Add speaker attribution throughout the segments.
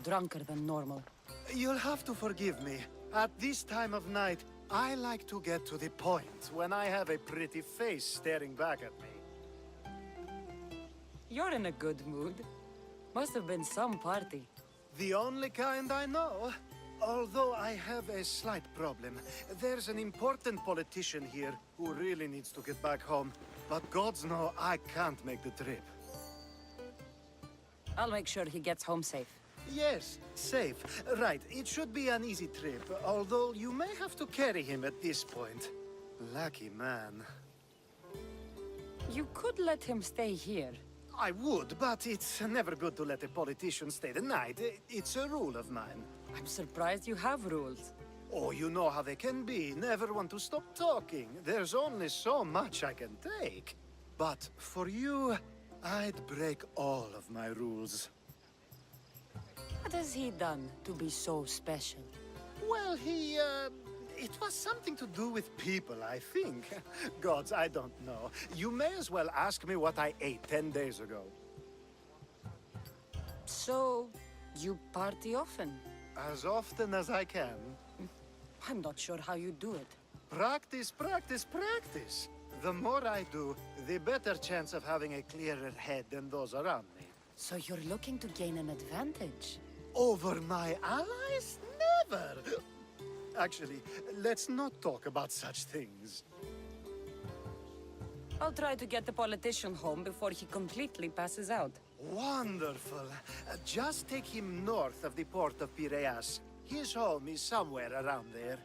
Speaker 1: drunker than normal.
Speaker 2: You'll have to forgive me. At this time of night, I like to get to the point when I have a pretty face staring back at me.
Speaker 1: You're in a good mood. Must have been some party.
Speaker 2: The only kind I know. Although I have a slight problem. There's an important politician here who really needs to get back home. But gods know I can't make the trip.
Speaker 1: I'll make sure he gets home safe.
Speaker 2: Yes, safe. Right, it should be an easy trip, although you may have to carry him at this point. Lucky man.
Speaker 1: You could let him stay here.
Speaker 2: I would, but it's never good to let a politician stay the night. It's a rule of mine.
Speaker 1: I'm surprised you have rules.
Speaker 2: Oh, you know how they can be. Never want to stop talking. There's only so much I can take. But for you, I'd break all of my rules.
Speaker 1: What has he done to be so special?
Speaker 2: Well, it was something to do with people, I think. Gods, I don't know. You may as well ask me what I ate 10 days ago.
Speaker 1: So, you party often?
Speaker 2: As often as I can.
Speaker 1: I'm not sure how you do it.
Speaker 2: Practice, practice, practice. The more I do, the better chance of having a clearer head than those around me.
Speaker 1: So you're looking to gain an advantage?
Speaker 2: Over my allies? Never! Actually, let's not talk about such things.
Speaker 1: I'll try to get the politician home before he completely passes out.
Speaker 2: Wonderful. Just take him north of the port of Piraeus. His home is somewhere around there.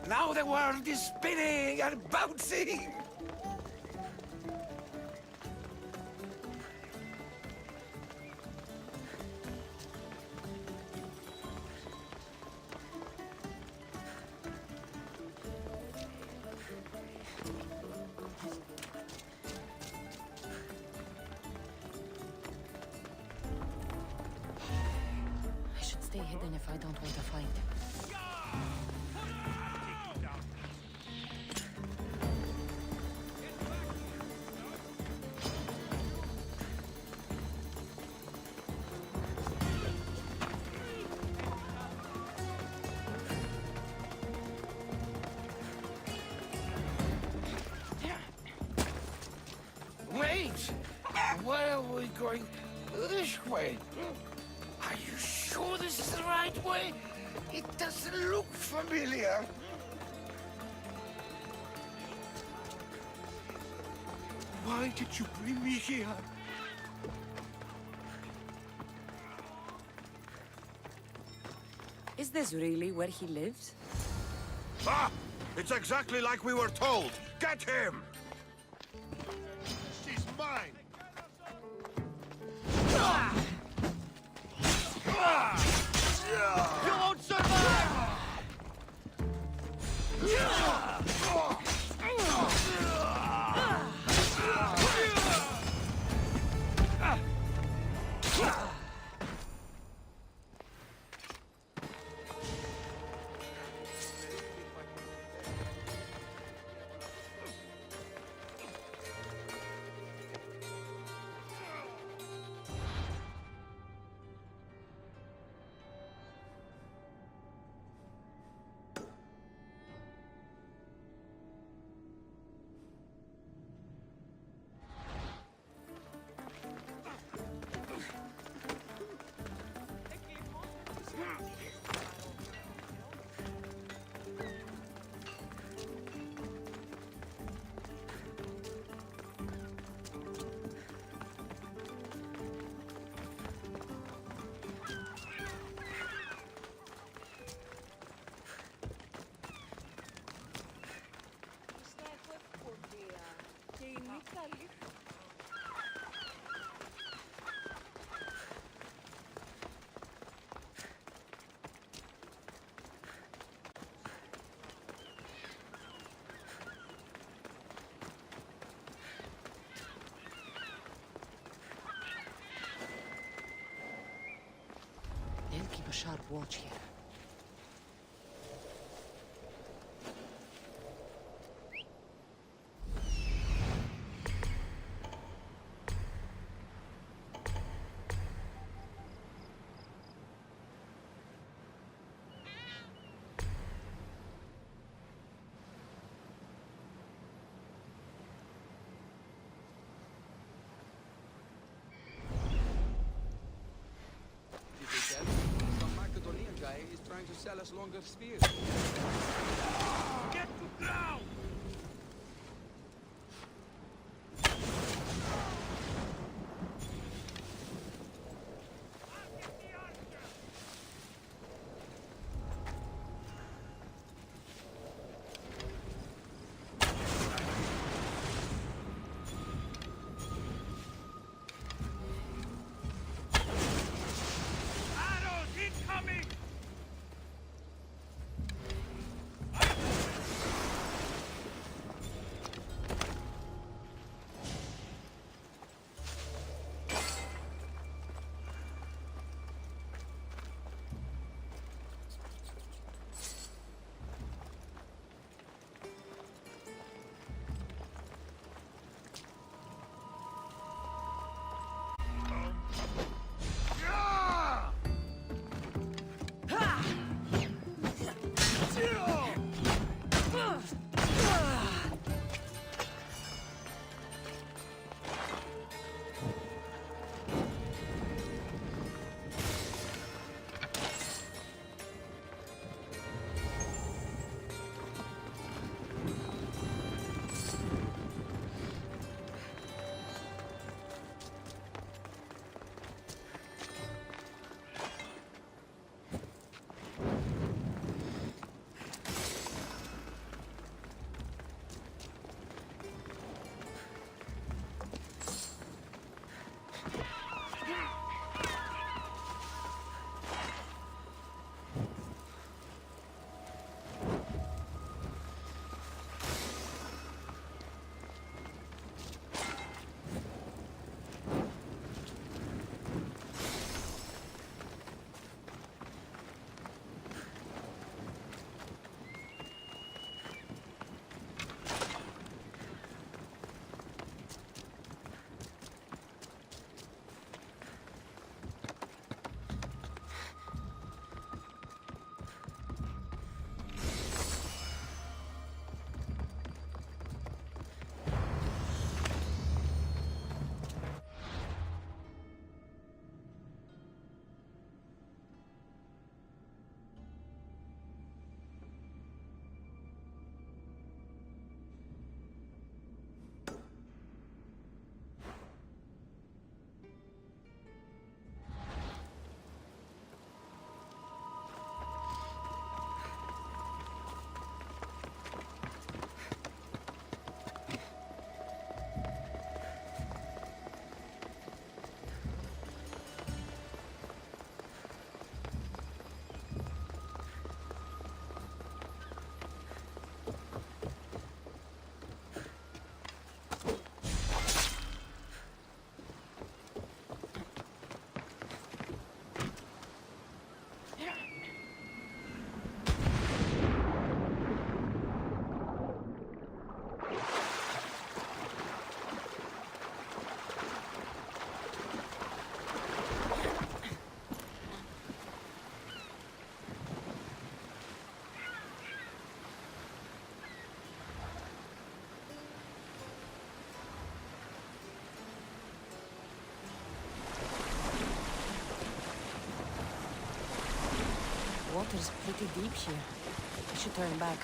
Speaker 3: Now the world is spinning and bouncing!
Speaker 1: I should stay hidden if I don't want to find him.
Speaker 3: Wait! Why are we going this way? Are you sure this is the right way? It doesn't look familiar. Why did you bring me here?
Speaker 1: Is this really where he lives?
Speaker 4: Ah! It's exactly like we were told! Get him! She's mine! You won't survive!
Speaker 1: sharp watch here.
Speaker 5: Some Macedonian guy is trying to sell us longer spears.
Speaker 3: Get to ground! Arrows incoming!
Speaker 1: Water's pretty deep here. I should turn back.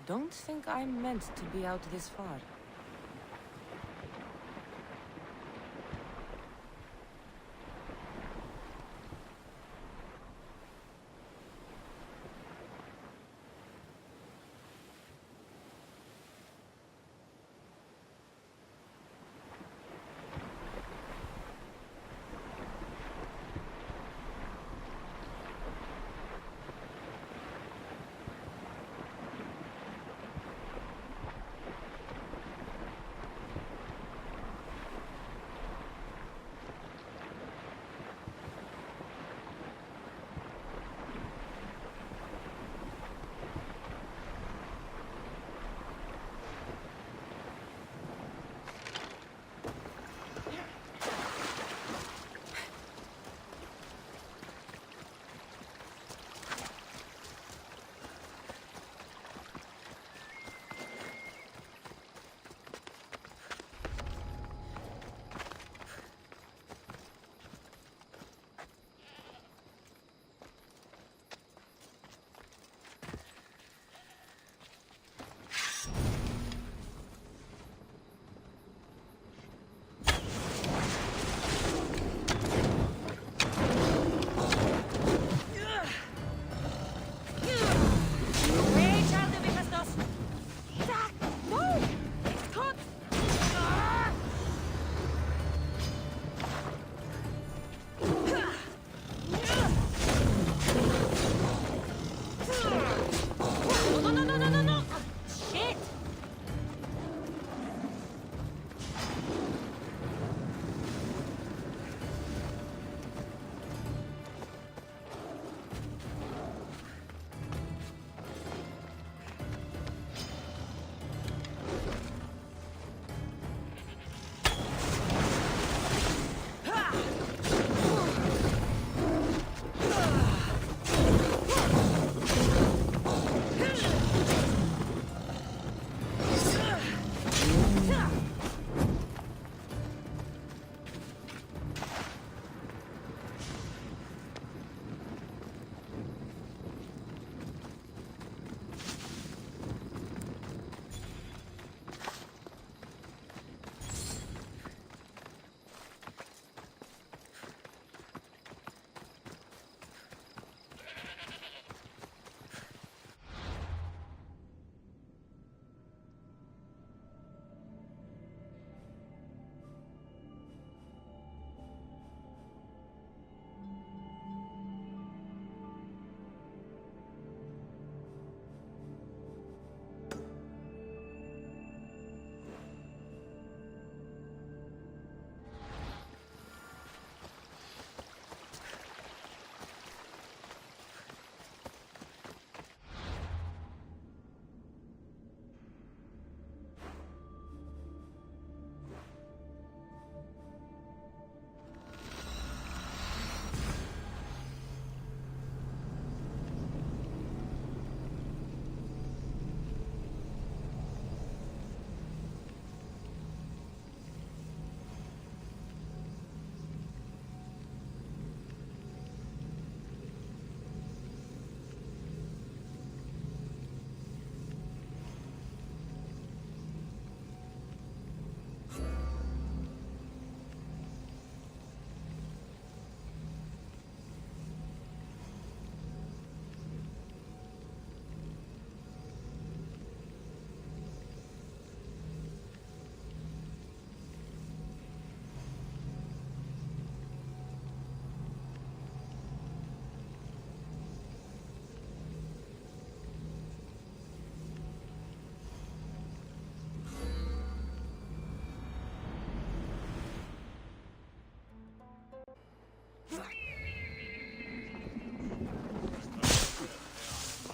Speaker 1: Don't think I'm meant to be out this far.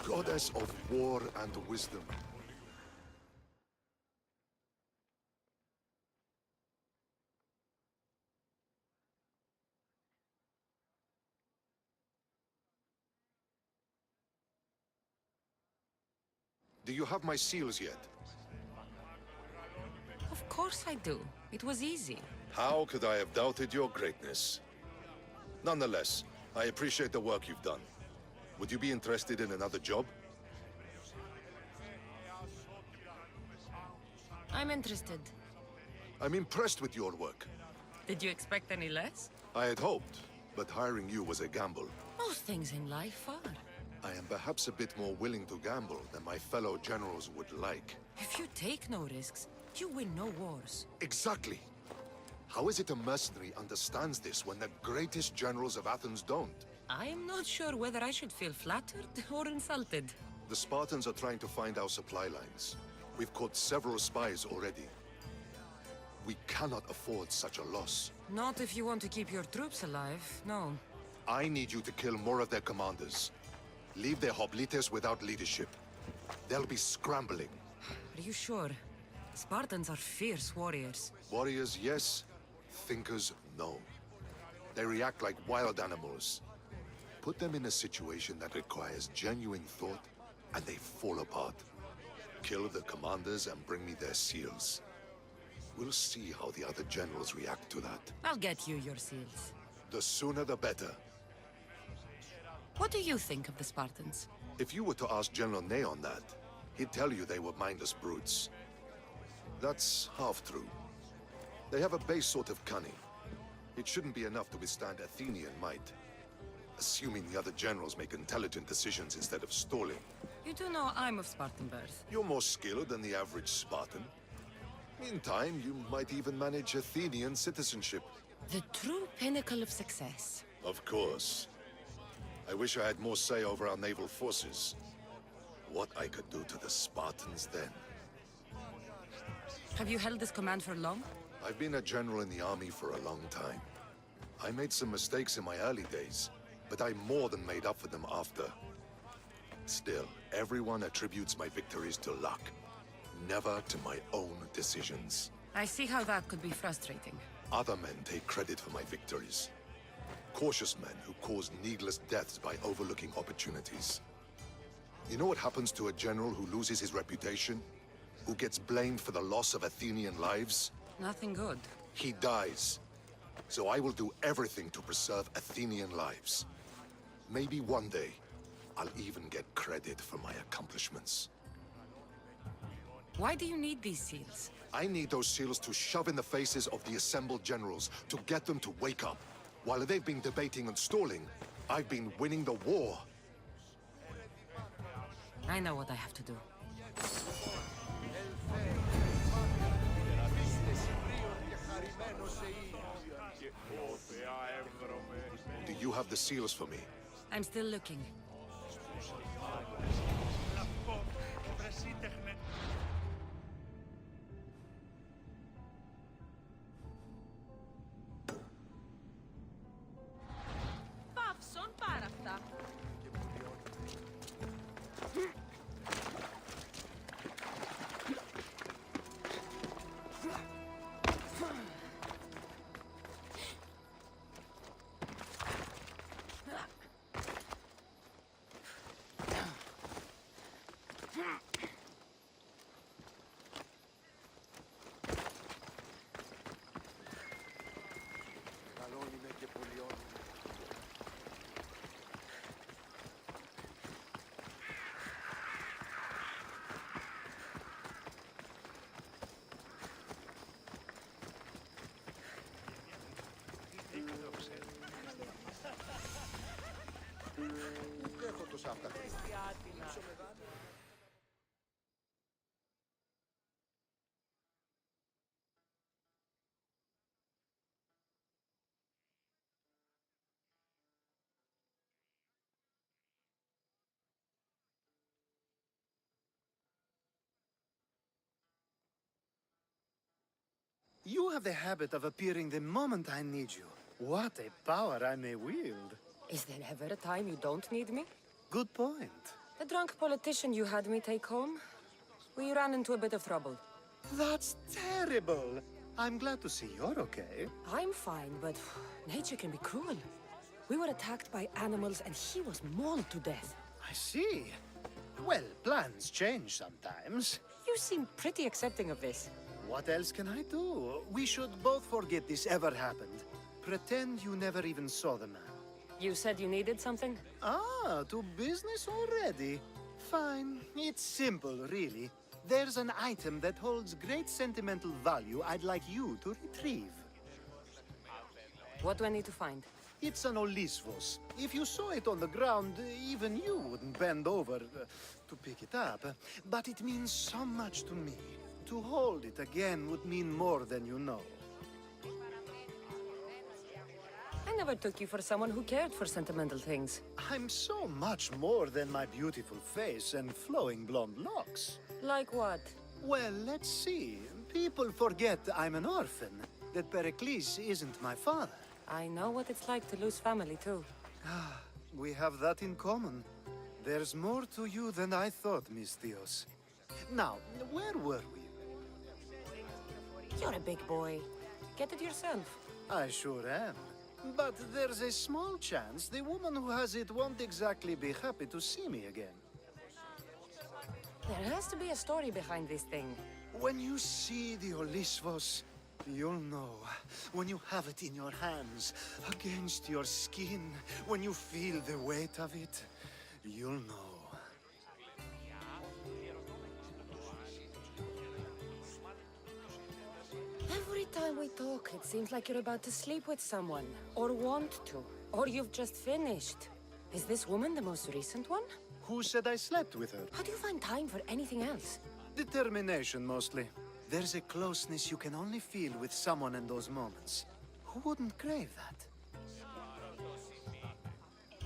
Speaker 6: Goddess of war and wisdom. Do you have my seals yet?
Speaker 1: Of course I do. It was easy.
Speaker 6: How could I have doubted your greatness? Nonetheless, I appreciate the work you've done. Would you be interested in another job?
Speaker 1: I'm interested.
Speaker 6: I'm impressed with your work.
Speaker 1: Did you expect any less?
Speaker 6: I had hoped, but hiring you was a gamble.
Speaker 1: Most things in life are.
Speaker 6: I am perhaps a bit more willing to gamble than my fellow generals would like.
Speaker 1: If you take no risks, you win no wars.
Speaker 6: Exactly. How is it a mercenary understands this when the greatest generals of Athens don't?
Speaker 1: I'm not sure whether I should feel flattered or insulted.
Speaker 6: The Spartans are trying to find our supply lines. We've caught several spies already. We cannot afford such a loss.
Speaker 1: Not if you want to keep your troops alive, no.
Speaker 6: I need you to kill more of their commanders. Leave their hoplites without leadership. They'll be scrambling.
Speaker 1: Are you sure? Spartans are fierce warriors.
Speaker 6: Warriors, yes. Thinkers, no. They react like wild animals. Put them in a situation that requires genuine thought, and they fall apart. Kill the commanders and bring me their seals. We'll see how the other generals react to that.
Speaker 1: I'll get you your seals.
Speaker 6: The sooner the better.
Speaker 1: What do you think of the Spartans?
Speaker 6: If you were to ask General Neon that, he'd tell you they were mindless brutes. That's half true. They have a base sort of cunning. It shouldn't be enough to withstand Athenian might. Assuming the other generals make intelligent decisions instead of stalling.
Speaker 1: You do know I'm of Spartan birth.
Speaker 6: You're more skilled than the average Spartan. In time, you might even manage Athenian citizenship.
Speaker 1: The true pinnacle of success.
Speaker 6: Of course. I wish I had more say over our naval forces. What I could do to the Spartans then.
Speaker 1: Have you held this command for long?
Speaker 6: I've been a general in the army for a long time. I made some mistakes in my early days, but I more than made up for them after. Still, everyone attributes my victories to luck, never to my own decisions.
Speaker 1: I see how that could be frustrating.
Speaker 6: Other men take credit for my victories. Cautious men who cause needless deaths by overlooking opportunities. You know what happens to a general who loses his reputation? Who gets blamed for the loss of Athenian lives?
Speaker 1: Nothing good.
Speaker 6: He dies. So I will do everything to preserve Athenian lives. Maybe one day, I'll even get credit for my accomplishments.
Speaker 1: Why do you need these seals?
Speaker 6: I need those seals to shove in the faces of the assembled generals, to get them to wake up. While they've been debating and stalling, I've been winning the war.
Speaker 1: I know what I have to do.
Speaker 6: Do you have the seals for me?
Speaker 1: I'm still looking.
Speaker 7: Παύσον πάρα αυτά.
Speaker 2: You have the habit of appearing the moment I need you. What a power I may wield.
Speaker 1: Is there ever a time you don't need me?
Speaker 2: Good point.
Speaker 1: The drunk politician you had me take home? We ran into a bit of trouble.
Speaker 2: That's terrible. I'm glad to see you're okay.
Speaker 1: I'm fine, but nature can be cruel. We were attacked by animals and he was mauled to death.
Speaker 2: I see. Well, plans change sometimes.
Speaker 1: You seem pretty accepting of this.
Speaker 2: What else can I do? We should both forget this ever happened. Pretend you never even saw the man.
Speaker 1: You said you needed something?
Speaker 2: Ah, to business already? Fine. It's simple, really. There's an item that holds great sentimental value I'd like you to retrieve.
Speaker 1: What do I need to find?
Speaker 2: It's an Olisvos. If you saw it on the ground, even you wouldn't bend over to pick it up. But it means so much to me. To hold it again would mean more than you know.
Speaker 1: I never took you for someone who cared for sentimental things.
Speaker 2: I'm so much more than my beautiful face and flowing blonde locks.
Speaker 1: Like what?
Speaker 2: Well, let's see. People forget I'm an orphan, that Pericles isn't my father.
Speaker 1: I know what it's like to lose family, too.
Speaker 2: We have that in common. There's more to you than I thought, Miss Theos. Now, where were we?
Speaker 1: You're a big boy. Get it yourself.
Speaker 2: I sure am. But there's a small chance the woman who has it won't exactly be happy to see me again.
Speaker 1: There has to be a story behind this thing.
Speaker 2: When you see the Olisvos, you'll know. When you have it in your hands, against your skin, when you feel the weight of it, you'll know.
Speaker 1: Every time we talk, it seems like you're about to sleep with someone. Or want to. Or you've just finished. Is this woman the most recent one?
Speaker 2: Who said I slept with her?
Speaker 1: How do you find time for anything else?
Speaker 2: Determination, mostly. There's a closeness you can only feel with someone in those moments. Who wouldn't crave that?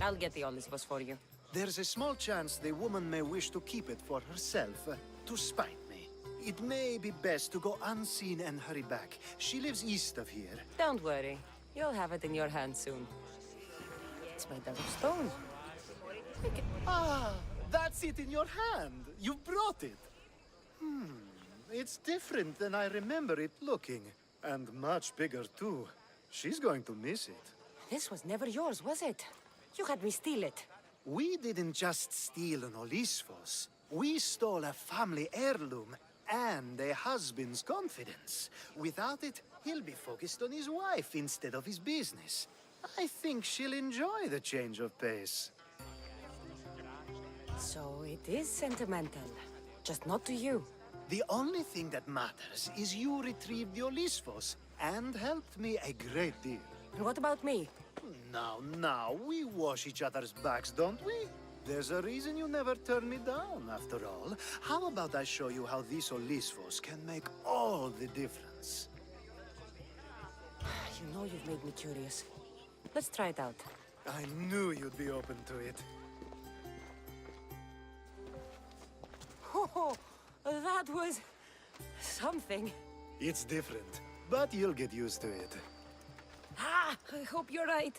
Speaker 1: I'll get the Olisvos for you.
Speaker 2: There's a small chance the woman may wish to keep it for herself, to spite me. It may be best to go unseen and hurry back. She lives east of here.
Speaker 1: Don't worry. You'll have it in your hand soon. It's made out of stone.
Speaker 2: Ah, that's it in your hand. You brought it. It's different than I remember it looking. And much bigger, too. She's going to miss it.
Speaker 1: This was never yours, was it? You had me steal it.
Speaker 2: We didn't just steal an Olisvos. We stole a family heirloom and a husband's confidence. Without it, he'll be focused on his wife instead of his business. I think she'll enjoy the change of pace.
Speaker 1: So it is sentimental. Just not to you.
Speaker 2: The only thing that matters is you retrieved the Olisvos and helped me a great deal.
Speaker 1: And what about me?
Speaker 2: Now, we wash each other's backs, don't we? There's a reason you never turn me down, after all. How about I show you how these Olisvos can make all the difference?
Speaker 1: You know you've made me curious. Let's try it out.
Speaker 2: I knew you'd be open to it.
Speaker 1: Oh, that was... something.
Speaker 2: It's different, but you'll get used to it.
Speaker 1: Ah, I hope you're right.